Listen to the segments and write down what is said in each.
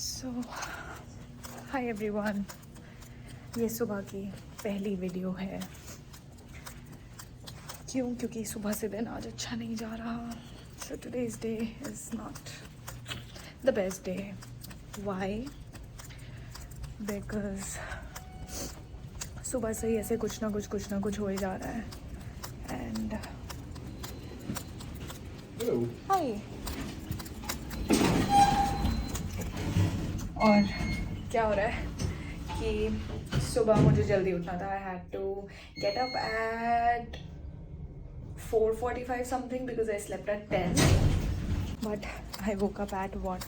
सो hi everyone, ये सुबह की पहली वीडियो है। क्यों? क्योंकि सुबह से दिन आज अच्छा नहीं जा रहा। So today's day is not the best day. Why? Because सुबह से ही ऐसे कुछ ना कुछ हो ही जा रहा है। And hi. और क्या हो रहा है कि सुबह मुझे जल्दी उठना था। I had to get up at 4:45 something because I slept at 10, but I woke up at what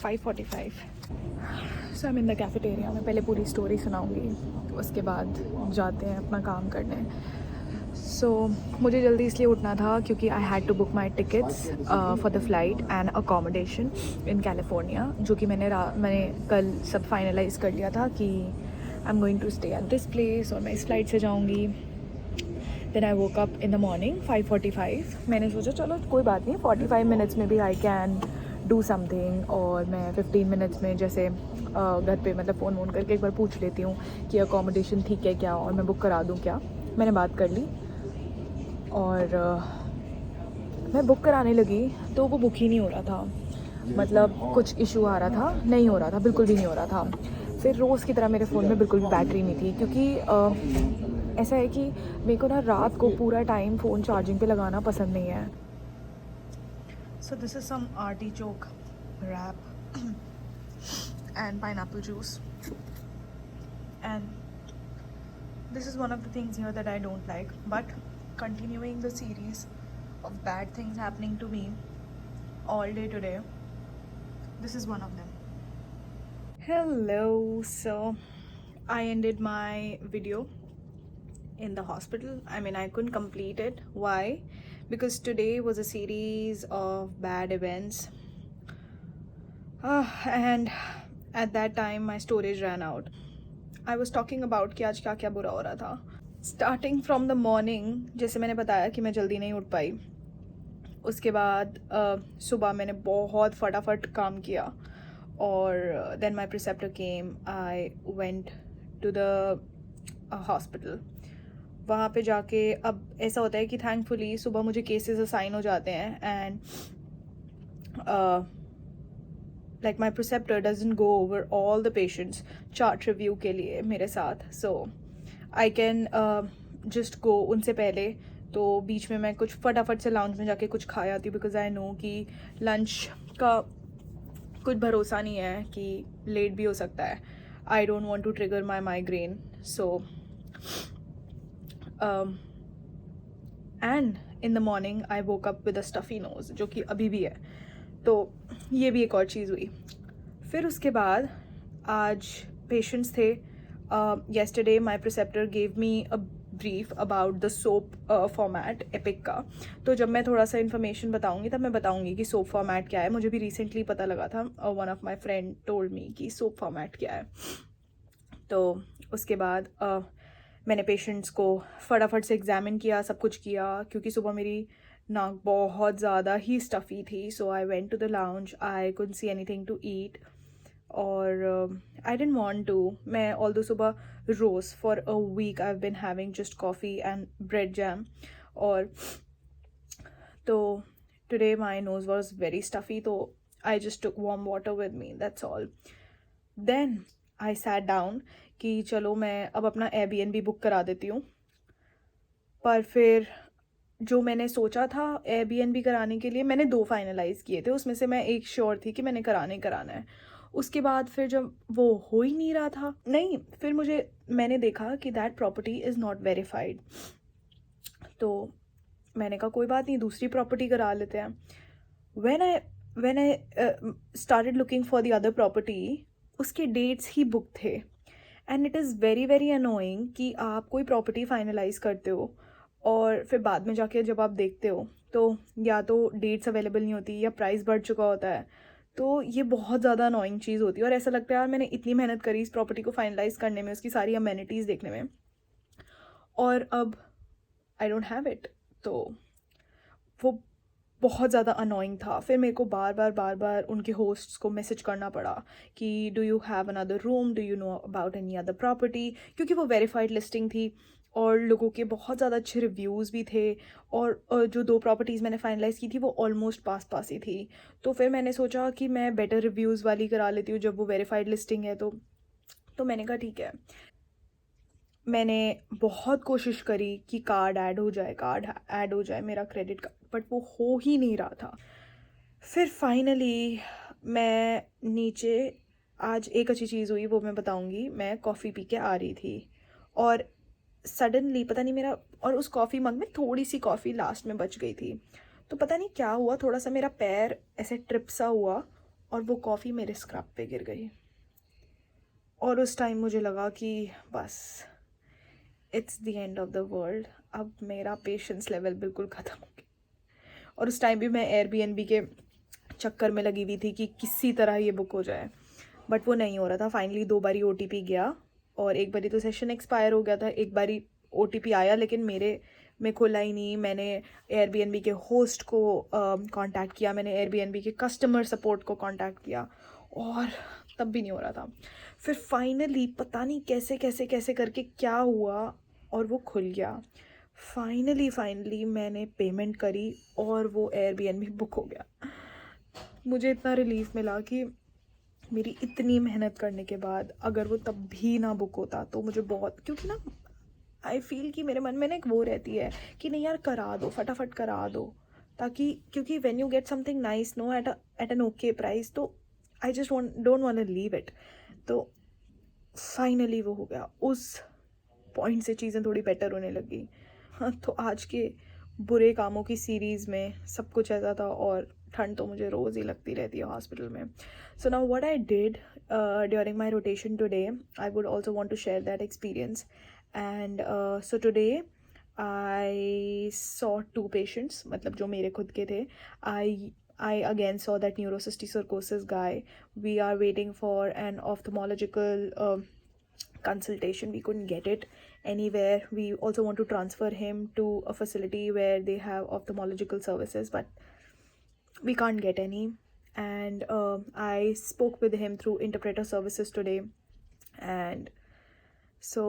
5:45। So I am in the cafeteria. मैं पहले पूरी स्टोरी सुनाऊंगी, उसके बाद जाते हैं अपना काम करने। सो मुझे जल्दी इसलिए उठना था क्योंकि I had to book my tickets for the flight and accommodation in California, जो कि मैंने कल सब फाइनलाइज कर लिया था कि I am going to stay at this place और मैं इस फ्लाइट से जाऊँगी। Then I woke up in the morning 5:45। मैंने सोचा चलो कोई बात नहीं, 45 मिनट्स में भी आई कैन डू समथिंग। और मैं 15 मिनट्स में जैसे घर पे मतलब फ़ोन करके एक बार पूछ लेती हूँ कि अकोमोडेशन ठीक है क्या और मैं बुक करा दूँ क्या। मैंने बात कर ली और मैं बुक कराने लगी तो वो बुक ही नहीं हो रहा था। मतलब कुछ इशू आ रहा था, नहीं हो रहा था, बिल्कुल भी नहीं हो रहा था। फिर रोज़ की तरह मेरे फ़ोन में बिल्कुल भी बैटरी नहीं थी, क्योंकि ऐसा है कि मेरे को ना रात को पूरा टाइम फ़ोन चार्जिंग पे लगाना पसंद नहीं है। So this is some artichoke wrap and pineapple juice and this is one of the things here that I don't like, but continuing the series of bad things happening to me all day today, this is one of them. Hello. So I ended my video in the hospital. I mean, I couldn't complete it. Why? Because today was a series of bad events, and at that time my storage ran out. I was talking about कि आज क्या क्या बुरा हो रहा था। Starting from the morning, जैसे मैंने बताया कि मैं जल्दी नहीं उठ पाई। उसके बाद सुबह मैंने बहुत फटाफट काम किया और then my preceptor came. I went to the hospital. वहाँ पे जाके अब ऐसा होता है कि थैंकफुली सुबह मुझे केसेस असाइन हो जाते हैं and like my preceptor doesn't go over all the patients chart review के लिए मेरे साथ, so I can just go उनसे पहले। तो बीच में मैं कुछ फटाफट से लाउंज में जाके कुछ खा आती हूँ बिकॉज आई नो कि लंच का कुछ भरोसा नहीं है कि लेट भी हो सकता है। I don't want to trigger my migraine. So and in the morning I woke up with a stuffy nose, जो कि अभी भी है। तो ये भी एक और चीज़ हुई। फिर उसके बाद आज पेशेंट्स थे। Yesterday my preceptor gave me a brief about the soap format epic का। तो जब मैं थोड़ा सा इन्फॉर्मेशन बताऊंगी तब मैं बताऊंगी कि सोप फॉर्मेट क्या है। मुझे भी रिसेंटली पता लगा था, one of my friend told me कि सोप फॉर्मेट क्या है। तो उसके बाद मैंने पेशेंट्स को फटाफट से एग्जामिन किया, सब कुछ किया, क्योंकि सुबह मेरी नाक बहुत ज़्यादा ही स्टफ़ी थी। So I went to the lounge, I couldn't see anything to eat और आई डिडंट वांट टू। मैं ऑल्दो सुबह रोज़ for a week I have been having just coffee and bread jam. और तो today my nose was very stuffy, तो I just took warm water with me, that's all. Then I sat down कि चलो मैं अब अपना Airbnb book करा देती हूँ। पर फिर जो मैंने सोचा था एयरबीएनबी कराने के लिए, मैंने 2 फाइनलाइज़ किए थे, उसमें से मैं एक श्योर थी कि मैंने कराना है। उसके बाद फिर जब वो हो ही नहीं रहा था, नहीं, फिर मैंने देखा कि that property is not verified. तो मैंने कहा कोई बात नहीं, दूसरी प्रॉपर्टी करा लेते हैं। When I started looking for the other property, उसके डेट्स ही बुक थे। And it is very very annoying कि आप कोई प्रॉपर्टी फाइनलाइज करते हो और फिर बाद में जाके जब आप देखते हो तो या तो डेट्स अवेलेबल नहीं होती या प्राइस बढ़ चुका होता है। तो ये बहुत ज़्यादा अनोइंग चीज़ होती है और ऐसा लगता है यार मैंने इतनी मेहनत करी इस प्रॉपर्टी को फाइनलाइज करने में, उसकी सारी अमेनिटीज़ देखने में, और अब आई डोंट हैव इट। तो वो बहुत ज़्यादा अनोइंग था। फिर मेरे को बार बार उनके होस्ट्स को मैसेज करना पड़ा कि do you have another room, do you know about any other property, क्योंकि वो वेरीफाइड लिस्टिंग थी और लोगों के बहुत ज़्यादा अच्छे रिव्यूज़ भी थे। और जो 2 प्रॉपर्टीज़ मैंने फाइनलाइज़ की थी वो ऑलमोस्ट पास ही थी। तो फिर मैंने सोचा कि मैं बेटर रिव्यूज़ वाली करा लेती हूँ जब वो वेरीफाइड लिस्टिंग है। तो मैंने कहा ठीक है। मैंने बहुत कोशिश करी कि कार्ड ऐड हो जाए मेरा क्रेडिट कार्ड, बट वो हो ही नहीं रहा था। फिर फाइनली मैं नीचे, आज एक अच्छी चीज़ हुई वो मैं बताऊंगी। मैं कॉफ़ी पी के आ रही थी और सडनली पता नहीं मेरा, और उस कॉफ़ी मग में थोड़ी सी कॉफ़ी लास्ट में बच गई थी। तो पता नहीं क्या हुआ, थोड़ा सा मेरा पैर ऐसे ट्रिप सा हुआ और वो कॉफ़ी मेरे स्क्रब पे गिर गई। और उस टाइम मुझे लगा कि बस it's the end of the world, अब मेरा पेशेंस लेवल बिल्कुल ख़त्म हो गया। और उस टाइम भी मैं एयरबीएनबी के चक्कर में लगी हुई थी कि किसी तरह ये बुक हो जाए, बट वो नहीं हो रहा था। फाइनली 2 बारी ओटीपी गया और एक बारी तो सेशन एक्सपायर हो गया था, एक बारी ओटीपी आया लेकिन मेरे में खुला ही नहीं। मैंने एयरबीएनबी के होस्ट को कांटेक्ट किया, मैंने एयरबीएनबी के कस्टमर सपोर्ट को कांटेक्ट किया और तब भी नहीं हो रहा था। फिर फाइनली पता नहीं कैसे कैसे कैसे करके क्या हुआ और वो खुल गया। फाइनली मैंने पेमेंट करी और वो एयरबीएनबी बुक हो गया। मुझे इतना रिलीफ मिला कि मेरी इतनी मेहनत करने के बाद अगर वो तब भी ना बुक होता तो मुझे बहुत, क्योंकि ना आई फील कि मेरे मन में ना एक वो रहती है कि नहीं यार करा दो, फटाफट करा दो, ताकि क्योंकि when you get something nice no at an okay price, तो I just don't want to leave it. तो फाइनली वो हो गया। उस पॉइंट से चीज़ें थोड़ी बेटर होने लगी। हाँ, तो आज के बुरे कामों की सीरीज़ में सब कुछ ऐसा था और ठंड तो मुझे रोज़ ही लगती रहती है हॉस्पिटल में। So now what I did during my rotation today, I would also want to share that experience. And so today I saw 2 patients, मतलब जो मेरे खुद के थे। I again saw that neurocysticercosis guy. We are waiting for an ophthalmological consultation. We couldn't get it anywhere. We also want to transfer him to a facility where they have ophthalmological services, but we can't get any. And I spoke with him through interpreter services today. And so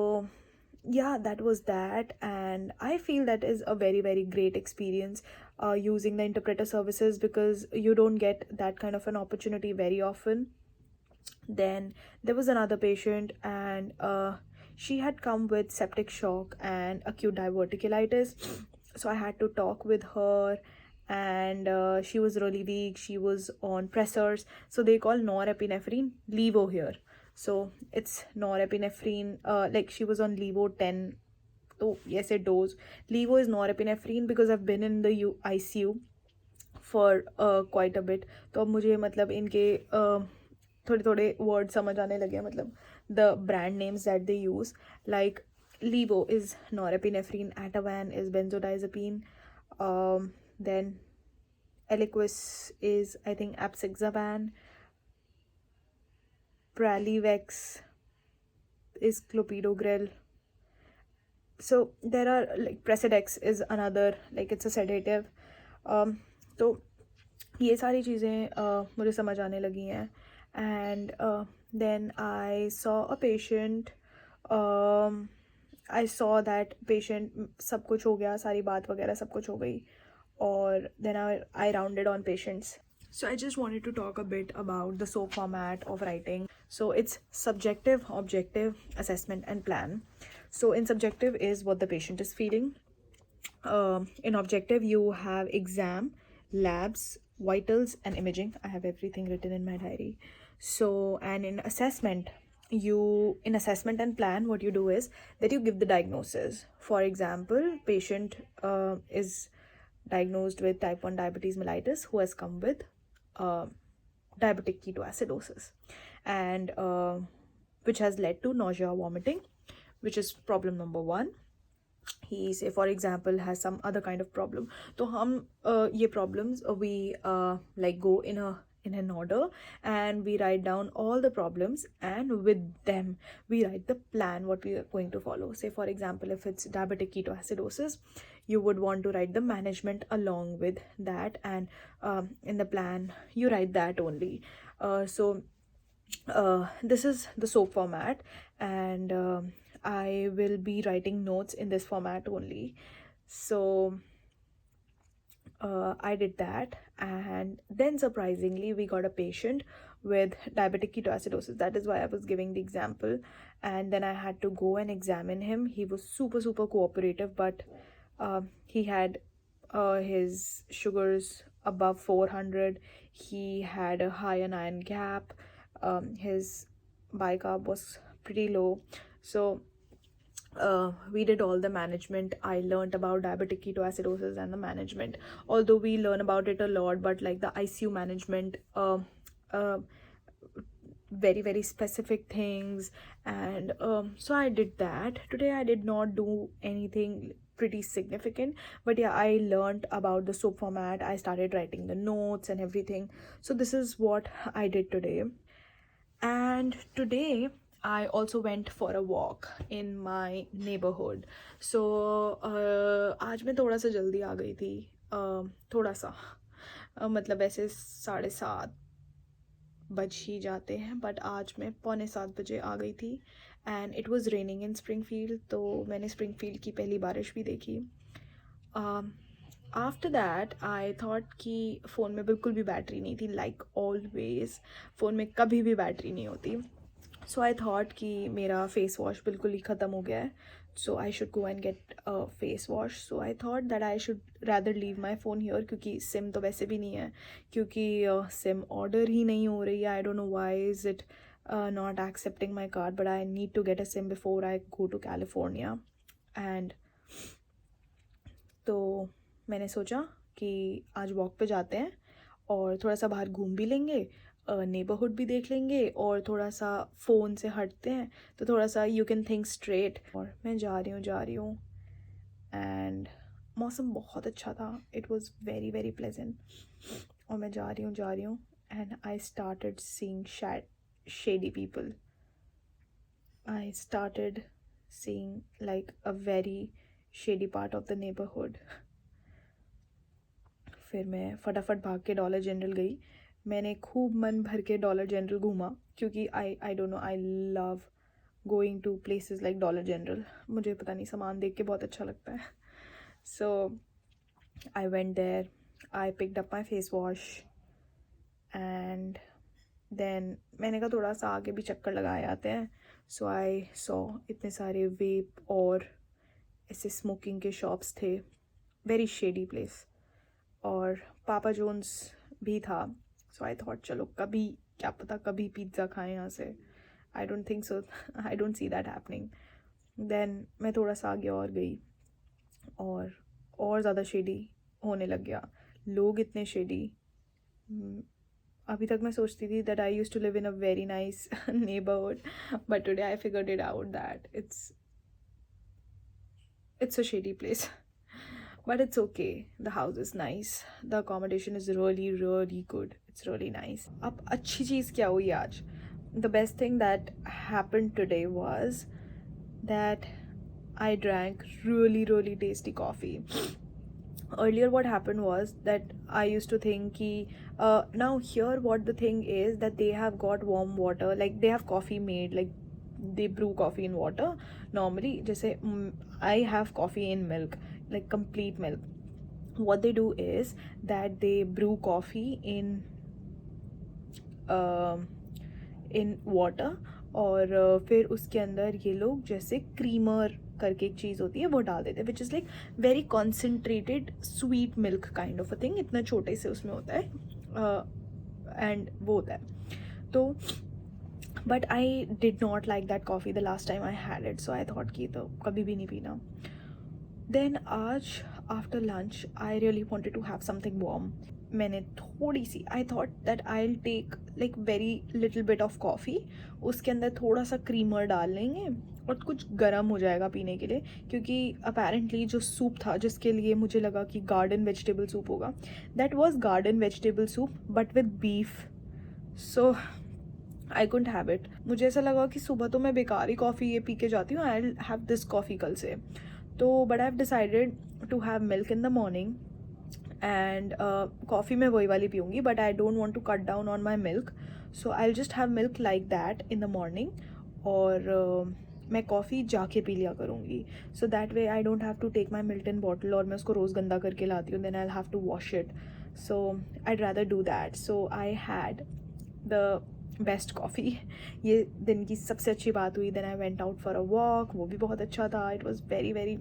yeah, that was that. And I feel that is a very great experience using the interpreter services, because you don't get that kind of an opportunity very often. Then there was another patient, and she had come with septic shock and acute diverticulitis. So I had to talk with her, and she was really weak. She was on pressors, so they call norepinephrine levo here. So it's norepinephrine, like she was on levo 10. So yes, a dose. Levo is norepinephrine because I've been in the ICU for quite a bit. तो अब मुझे मतलब इनके थोड़े थोड़े word समझ आने लगे हैं, मतलब the brand names that they use, like Levo is norepinephrine, Ativan is benzodiazepine, then Eliquis is I think Apixaban, Pralivex is clopidogrel. So there are like Precedex is another, like it's a sedative. तो ये सारी चीज़ें मुझे समझ आने लगी हैं. And then I saw a patient. I saw that patient, सब कुछ हो गया, सारी बात वगैरह सब कुछ हो गई, और then I rounded on patients. So I just wanted to talk a bit about the SOAP format of writing. So it's subjective, objective, assessment, and plan. So in subjective is what the patient is feeling. In objective, you have exam, labs, vitals, and imaging. I have everything written in my diary. So, and in assessment and plan, what you do is that you give the diagnosis. For example, patient is diagnosed with type 1 diabetes mellitus, who has come with diabetic ketoacidosis, and which has led to nausea, vomiting, which is problem number 1. He say for example has some other kind of problem. So hum ye problems we like go in a in an order, and we write down all the problems, and with them we write the plan what we are going to follow. Say for example, if it's diabetic ketoacidosis, you would want to write the management along with that, and in the plan you write that only. This is the soap format, and I will be writing notes in this format only. So I did that, and then surprisingly, we got a patient with diabetic ketoacidosis. That is why I was giving the example. And then I had to go and examine him. He was super, super cooperative, but he had his sugars above 400. He had a high anion gap. His bicarb was pretty low. So we did all the management. I learned about diabetic ketoacidosis and the management, although we learn about it a lot, but like the ICU management, uh, very, very specific things. And so I did that. Today I did not do anything pretty significant, but yeah, I learned about the soap format. I started writing the notes and everything. So this is what I did today. And today I also went for a walk in my neighborhood. So आज मैं थोड़ा सा जल्दी आ गई थी, थोड़ा सा, मतलब वैसे 7:30 बज ही जाते हैं, बट आज मैं 6:45 आ गई थी. And it was raining in Springfield, तो मैंने स्प्रिंगफील्ड की पहली बारिश भी देखी. आफ्टर दैट आई थॉट कि फ़ोन में बिल्कुल भी बैटरी नहीं थी. लाइक ऑलवेज फ़ोन में कभी भी बैटरी नहीं होती. सो आई थॉट कि मेरा फेस वॉश बिल्कुल ही ख़त्म हो गया है, so I should go and get a face wash. So I thought that I should rather leave my phone here, क्योंकि सिम तो वैसे भी नहीं है, क्योंकि सिम ऑर्डर ही नहीं हो रही है. I don't know why is it not accepting my card, but I need to get a SIM before I go to California. And तो मैंने सोचा कि आज वॉक पे जाते हैं और थोड़ा सा बाहर घूम भी लेंगे, नेबरहुड भी देख लेंगे, और थोड़ा सा फ़ोन से हटते हैं तो थोड़ा सा यू कैन थिंक स्ट्रेट. और मैं जा रही हूँ एंड मौसम बहुत अच्छा था. It was very very pleasant. और मैं जा रही हूँ and I started seeing shady people. I started seeing like a very shady part of the neighborhood. फिर मैं फटाफट भाग के डॉलर जनरल गई. मैंने खूब मन भर के डॉलर जनरल घूमा, क्योंकि I don't know, I love going to places like Dollar General. मुझे पता नहीं, सामान देख के बहुत अच्छा लगता है. So I went there, I picked up my face wash, and then मैंने कहा थोड़ा सा आगे भी चक्कर लगाए आते हैं. सो आई सॉ इतने सारे वेप और ऐसे स्मोकिंग के शॉप्स थे. Very shady place. और पापा जोन्स भी था. सो आई थॉट चलो कभी, क्या पता कभी पिज़्ज़ा खाएं यहाँ से. I don't think so, I don't see that happening. Then मैं थोड़ा सा आगे और गई और ज़्यादा शेडी होने लग गया. लोग इतने शेडी. अभी तक मैं सोचती थी that I used to live in a very nice neighborhood, but today I figured it out that it's a shady place. But it's okay. The house is nice. The accommodation is really, really good. It's really nice. अब अच्छी चीज़ क्या हुई आज? The best thing that happened today was that I drank really, really tasty coffee. Earlier what happened was that I used to think ki now here what the thing is that they have got warm water, like they have coffee made, like they brew coffee in water normally. Jaise I have coffee in milk, like complete milk. What they do is that they brew coffee in water, और फिर उसके अंदर ये लोग जैसे creamer करके एक चीज़ होती है वो डाल देते हैं, which is like very concentrated sweet milk kind of a thing. इतना छोटे से उसमें होता है, एंड वो होता है. तो but I did not like that coffee the last time I had it, so I thought कि तो कभी भी नहीं पीना. देन आज after lunch I really wanted to have something warm. मैंने थोड़ी सी, I thought that I will take like very little bit of coffee, उसके अंदर थोड़ा सा क्रीमर डाल लेंगे और कुछ गर्म हो जाएगा पीने के लिए. क्योंकि अपेरेंटली जो सूप था जिसके लिए मुझे लगा कि गार्डन वेजिटेबल सूप होगा, that was garden vegetable soup but with beef so I couldn't have it. मुझे ऐसा लगा कि सुबह तो मैं बेकार ही कॉफ़ी ये पी के जाती हूँ, आई हैव दिस कॉफ़ी कल से. तो but I have decided to have milk in the morning. And coffee मैं वही वाली पीऊँगी, but I don't want to cut down on my milk, so I will just have milk like that in the morning. और मैं coffee जाके पी लिया करूँगी, so that way I don't have to take my Milton bottle और मैं उसको रोज़ गंदा करके लाती हूँ, then I have to wash it. So I rather do that. So I had the best coffee. ये दिन की सबसे अच्छी बात हुई. Then I went out for a walk, वो भी बहुत अच्छा था. It was very very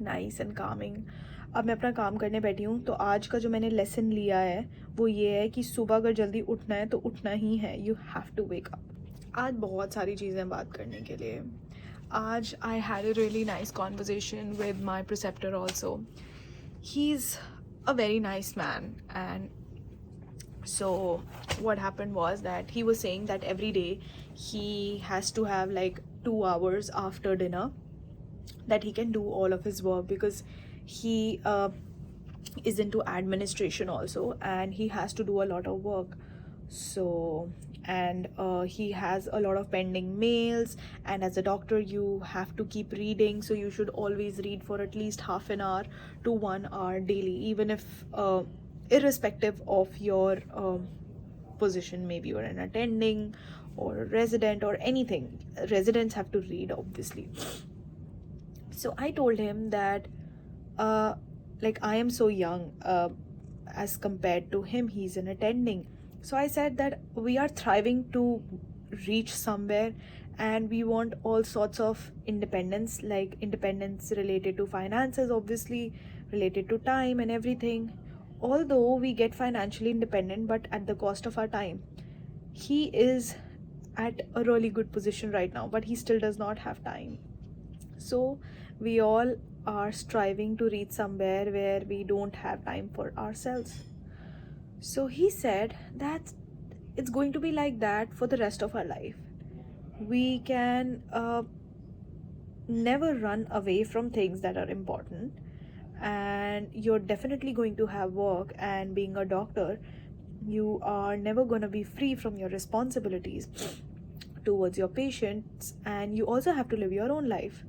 nice and calming. अब मैं अपना काम करने बैठी हूँ. तो आज का जो मैंने लेसन लिया है वो ये है कि सुबह अगर जल्दी उठना है तो उठना ही है. You have to wake up. आज बहुत सारी चीज़ें बात करने के लिए. आज I had a really nice conversation with my preceptor also. He is a very nice man. And so what happened was that he was saying that every day he has to have like 2 hours after dinner that he can do all of his work, because he is into administration also and he has to do a lot of work. So and he has a lot of pending mails, and as a doctor you have to keep reading, so you should always read for at least half an hour to 1 hour daily, even if irrespective of your position. Maybe you're an attending or a resident or anything. Residents have to read, obviously. So I told him that like I am so young as compared to him. He's an attending. So I said that we are thriving to reach somewhere, and we want all sorts of independence, like independence related to finances, obviously related to time and everything. Although we get financially independent, but at the cost of our time. He is at a really good position right now, but he still does not have time. So we all are striving to reach somewhere where we don't have time for ourselves. So he said that it's going to be like that for the rest of our life. We can never run away from things that are important, and you're definitely going to have work. And being a doctor, you are never going to be free from your responsibilities towards your patients, and you also have to live your own life.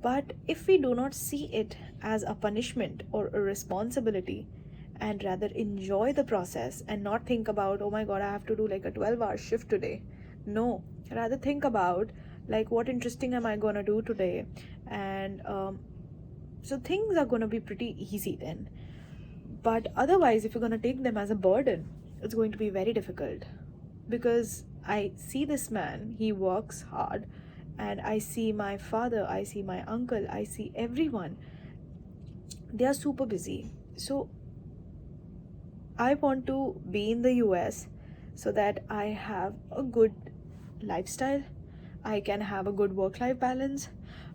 But if we do not see it as a punishment or a responsibility, and rather enjoy the process and not think about, oh my god, I have to do like a 12-hour shift today. No, rather think about like what interesting am I going to do today. And so things are going to be pretty easy then. But otherwise, if you're going to take them as a burden, it's going to be very difficult. Because I see this man, he works hard, and I see my father, I see my uncle, I see everyone. They are super busy. So I want to be in the US so that I have a good lifestyle, I can have a good work-life balance.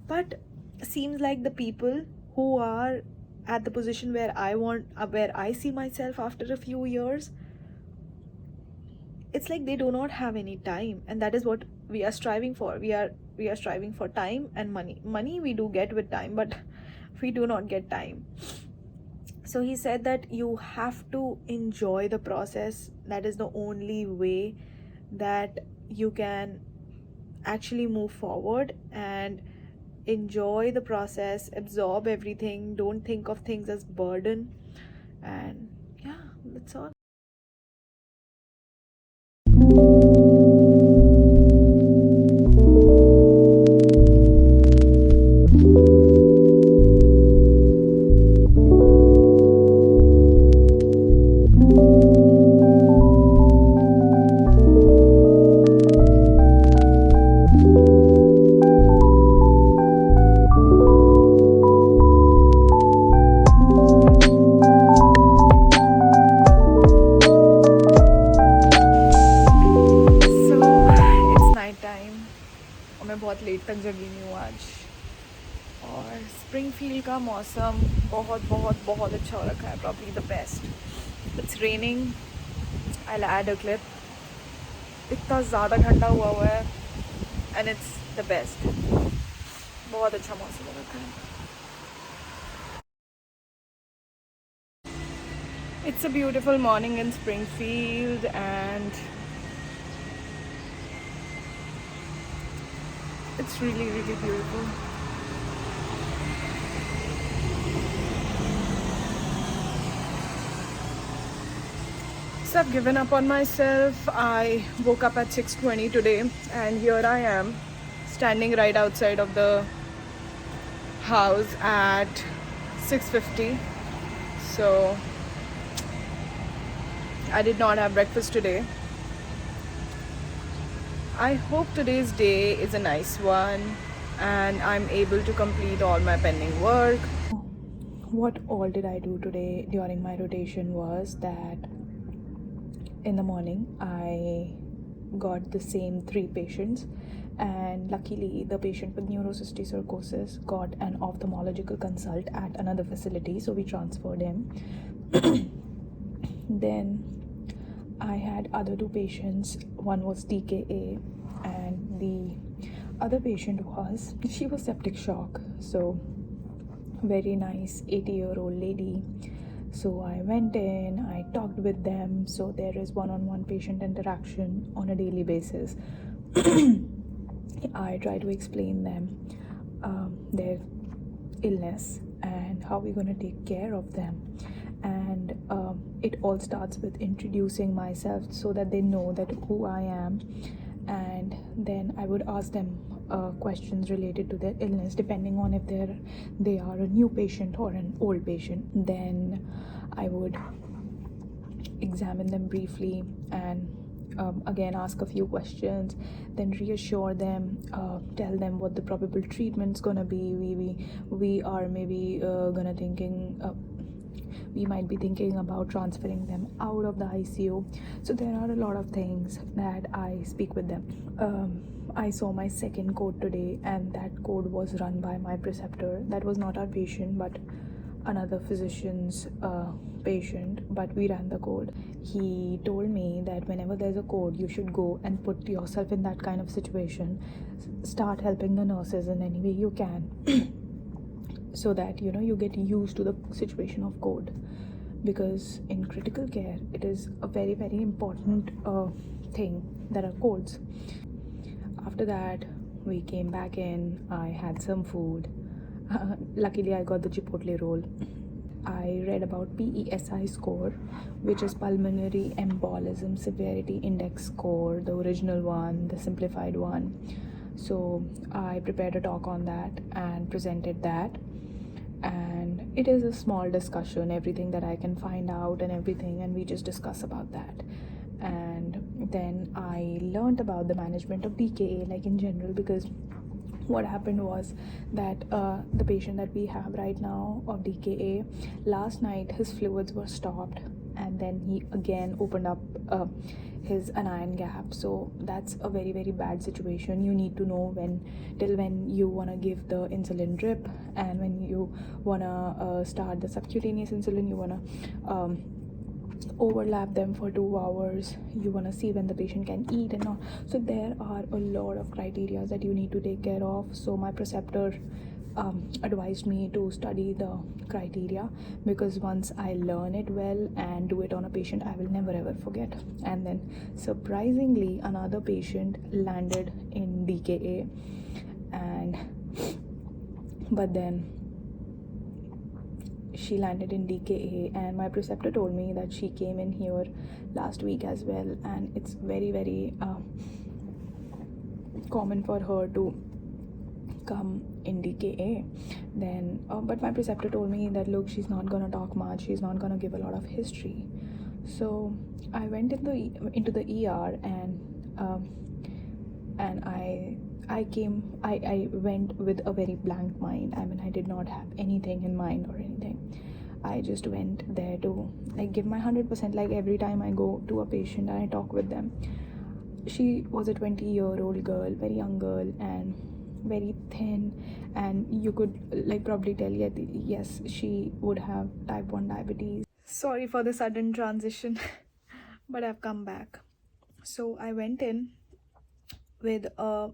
But seems like the people who are at the position where I see myself after a few years, it's like they do not have any time, and that is what we are striving for. We are striving for time and money we do get with time, but we do not get time. So he said that you have to enjoy the process. That is the only way that you can actually move forward and enjoy the process, absorb everything, don't think of things as burden. And yeah, that's all. मैं बहुत late तक जगी हुई हूँ आज. और Springfield का मौसम बहुत बहुत बहुत अच्छा हो रखा है. Probably the best. It's raining. I will add a clip. इतना ज़्यादा ठंडा हुआ है एंड इट्स द बेस्ट. बहुत अच्छा मौसम हो रखा है. It's a beautiful morning in Springfield, and It's really, really beautiful. So I've given up on myself. I woke up at 6:20 today, and here I am standing right outside of the house at 6:50. So I did not have breakfast today. I hope today's day is a nice one and I'm able to complete all my pending work. What all did I do today during my rotation was that in the morning I got the same 3 patients, and luckily the patient with neurocystic cirrhosis got an ophthalmological consult at another facility, so we transferred him. Then I had other 2 patients. One was DKA and the other patient she was septic shock. So very nice 80-year-old lady. So I went in, I talked with them. So there is one-on-one patient interaction on a daily basis. I try to explain them their illness and how we're going to take care of them. And it all starts with introducing myself so that they know that who I am. And then I would ask them questions related to their illness, depending on if they are a new patient or an old patient. Then I would examine them briefly and again ask a few questions, then reassure them, tell them what the probable treatment's gonna be. We are maybe gonna thinking we might be thinking about transferring them out of the ICU. So there are a lot of things that I speak with them. I saw my second code today, and that code was run by my preceptor. That was not our patient but another physician's patient, but we ran the code. He told me that whenever there's a code, you should go and put yourself in that kind of situation, start helping the nurses in any way you can so that you get used to the situation of code, because in critical care it is a very, very important thing. There are codes. After that, we came back in. I had some food. Luckily I got the chipotle roll. I read about PESI score, which is Pulmonary Embolism Severity Index score, the original one, the simplified one. So I prepared a talk on that and presented that. And it is a small discussion, everything that I can find out and everything, and we just discuss about that. And then I learned about the management of DKA, like in general, because what happened was that the patient that we have right now of DKA, last night his fluids were stopped and then he again opened up his anion gap. So that's a very, very bad situation. You need to know when you want to give the insulin drip, and when you want to start the subcutaneous insulin, you want to overlap them for 2 hours. You want to see when the patient can eat and all. So there are a lot of criteria that you need to take care of. So my preceptor advised me to study the criteria, because once I learn it well and do it on a patient, I will never ever forget. And then surprisingly, another patient landed in DKA, but then she landed in DKA, and my preceptor told me that she came in here last week as well, and it's very, very common for her to come in DKA. Then but my preceptor told me that, look, she's not gonna talk much, she's not gonna give a lot of history. So I went into the ER, and I went with a very blank mind. I mean, I did not have anything in mind or anything. I just went there to give my 100%, like every time I go to a patient and I talk with them. She was a 20-year-old girl, very young girl, and very thin, and you could probably tell, yes, she would have type 1 diabetes. Sorry for the sudden transition but I've come back. So I went in with a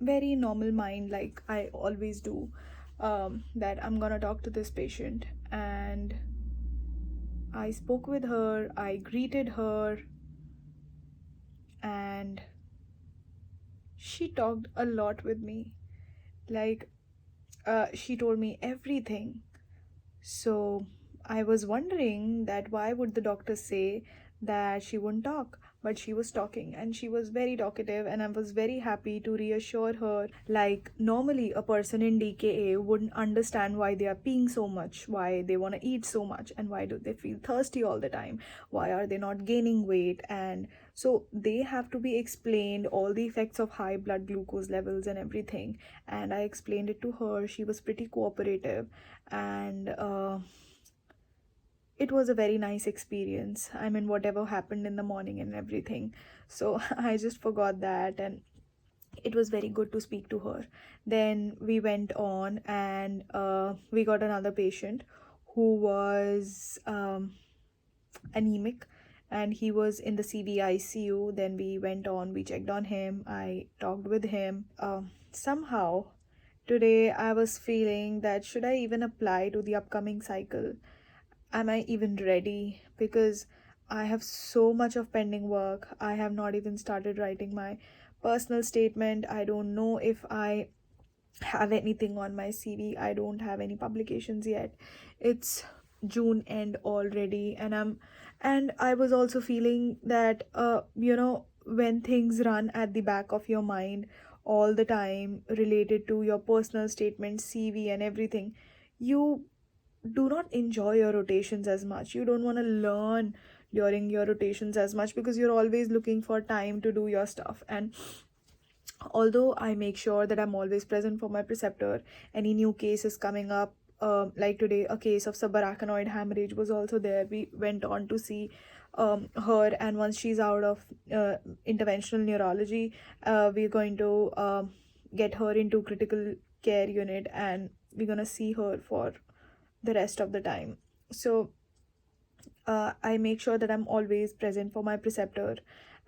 very normal mind, like I always do, that I'm gonna talk to this patient. And I spoke with her, I greeted her, and she talked a lot with me. Like, she told me everything. So I was wondering that why would the doctor say that she wouldn't talk? But she was talking and she was very talkative, and I was very happy to reassure her. Like, normally, a person in DKA wouldn't understand why they are peeing so much, why they want to eat so much, and why do they feel thirsty all the time, why are they not gaining weight. And so they have to be explained all the effects of high blood glucose levels and everything. And I explained it to her. She was pretty cooperative, and it was a very nice experience. I mean, whatever happened in the morning and everything. So I just forgot that, and it was very good to speak to her. Then we went on, and we got another patient who was anemic, and he was in the CVICU. Then we went on, we checked on him, I talked with him. Somehow today I was feeling that should I even apply to the upcoming cycle? Am I even ready? Because I have so much of pending work. I have not even started writing my personal statement. I don't know if I have anything on my CV. I don't have any publications yet. It's June end already, and I was also feeling that when things run at the back of your mind all the time related to your personal statement, CV and everything, you do not enjoy your rotations as much. You don't want to learn during your rotations as much because you're always looking for time to do your stuff. And although I make sure that I'm always present for my preceptor, any new case is coming up. Like today, a case of subarachnoid hemorrhage was also there. We went on to see her, and once she's out of interventional neurology, we're going to get her into critical care unit, and we're gonna see her for the rest of the time. So I make sure that I'm always present for my preceptor.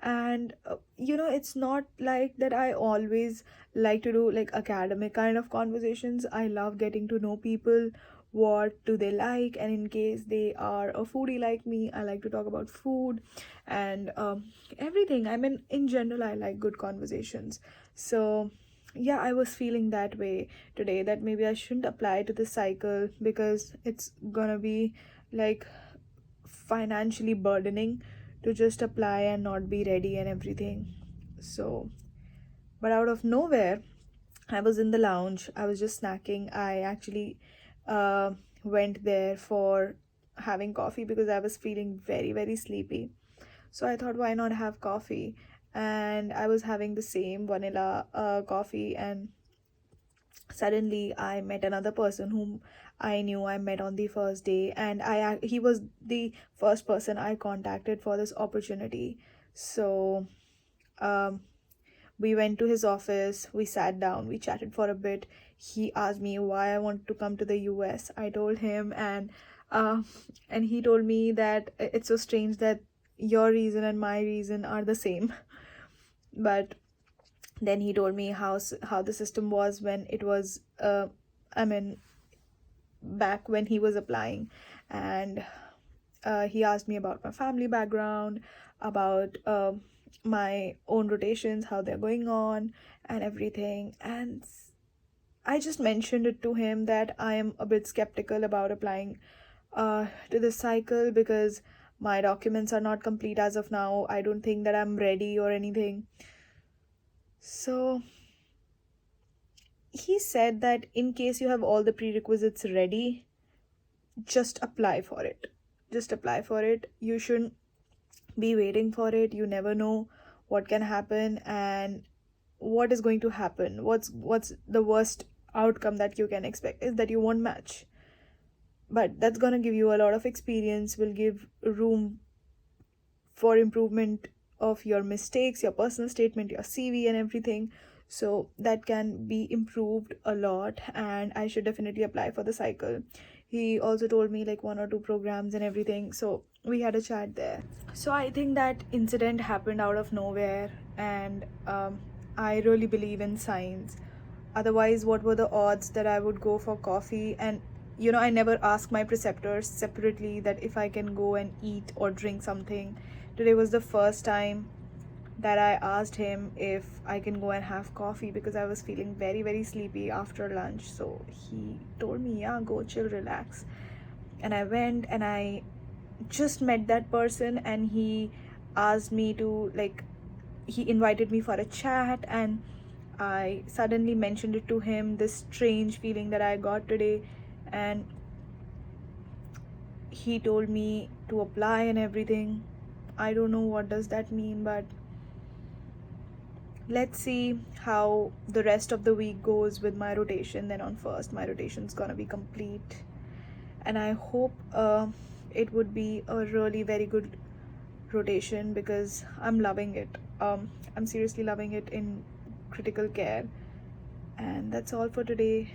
And it's not like that I always like to do like academic kind of conversations. I love getting to know people, what do they like, and in case they are a foodie like me, I like to talk about food and everything. I mean, in general, I like good conversations. So yeah, I was feeling that way today, that maybe I shouldn't apply to this cycle because it's gonna be like financially burdening to just apply and not be ready and everything. So, but out of nowhere, I was in the lounge, I was just snacking. I actually uh, went there for having coffee because I was feeling very, very sleepy. So I thought, why not have coffee? And I was having the same vanilla coffee, and suddenly I met another person whom I knew. I met on the first day, and he was the first person I contacted for this opportunity. So um we went to his office, we sat down, we chatted for a bit. He asked me why I wanted to come to the US. I told him, uh and he told me that it's so strange that your reason and my reason are the same. But then he told me how the system was when it was I mean, back when he was applying. And he asked me about my family background, about my own rotations, how they're going on and everything. And I just mentioned it to him that I am a bit skeptical about applying to this cycle because my documents are not complete as of now. I don't think that I'm ready or anything. So he said that in case you have all the prerequisites ready, just apply for it. Just apply for it. You shouldn't be waiting for it. You never know what can happen and what is going to happen. What's the worst outcome that you can expect is that you won't match. But that's gonna give you a lot of experience, will give room for improvement of your mistakes, your personal statement, your CV and everything. So that can be improved a lot, and I should definitely apply for the cycle. He also told me like one or two programs and everything. So we had a chat there. So I think that incident happened out of nowhere, and I really believe in signs. Otherwise, what were the odds that I would go for coffee? And I never ask my preceptors separately that if I can go and eat or drink something. Today was the first time that I asked him if I can go and have coffee because I was feeling very, very sleepy after lunch. So he told me, yeah, go chill, relax. And I went and I just met that person, and he asked me to, like, he invited me for a chat, and I suddenly mentioned it to him, this strange feeling that I got today. And he told me to apply and everything. I don't know what does that mean, but let's see how the rest of the week goes with my rotation. Then on first, my rotation's gonna be complete, and I hope it would be a really very good rotation because I'm loving it. I'm seriously loving it in critical care. And that's all for today.